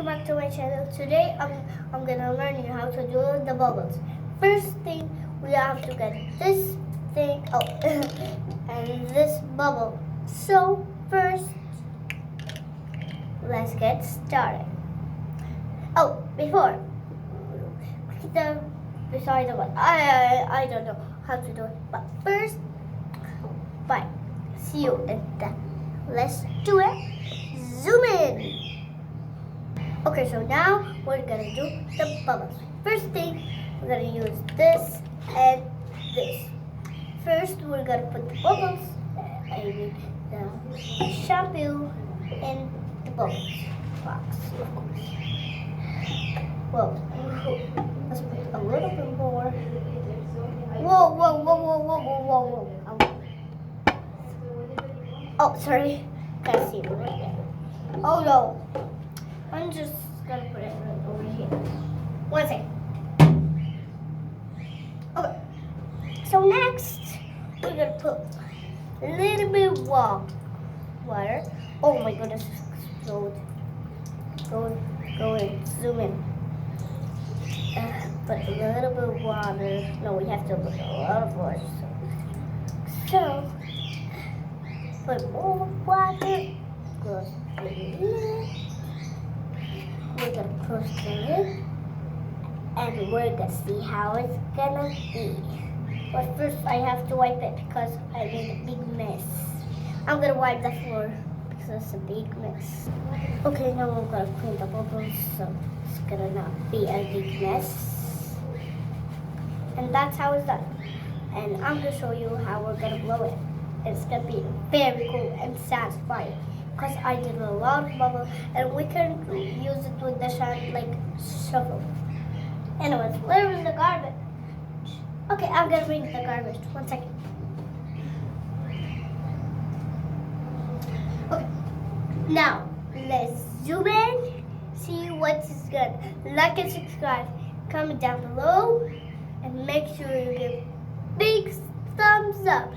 welcome back to my channel. Today I'm gonna learn you how to do the bubbles. First thing, we have to get this thing and this bubble. So first, let's get started. Before click the beside the button. I don't know how to do it, but first, bye. See you in that. Let's do it. Zoom in. Okay, so now we're gonna do the bubbles. First thing, we're gonna use this and this. First, we're gonna put the bubbles, I mean the shampoo in the bubbles box, of course. Well, let's put a little bit more. Whoa. Oh, sorry. Can't see it right there. Oh no. I'm just gonna put it right over here. One second. Okay. So next, we're gonna put a little bit of water. Oh my goodness, explode. Go in, zoom in. Put a little bit of water. No, we have to put a lot of water. So put more water. Go in. We're gonna close the lid and we're gonna see how it's gonna be. But first I have to wipe it because I made a big mess. I'm gonna wipe the floor because it's a big mess. Okay, now I'm gonna clean the bubbles so it's gonna not be a big mess. And that's how it's done. And I'm gonna show you how we're gonna blow it. It's gonna be very cool and satisfying. Because I did a lot of bubbles and we can use it with the shovel. Anyways, where is the garbage? Okay, I'm gonna bring the garbage. 1 second. Okay, now let's zoom in, see what is good. Like and subscribe, comment down below, and make sure you give big thumbs up.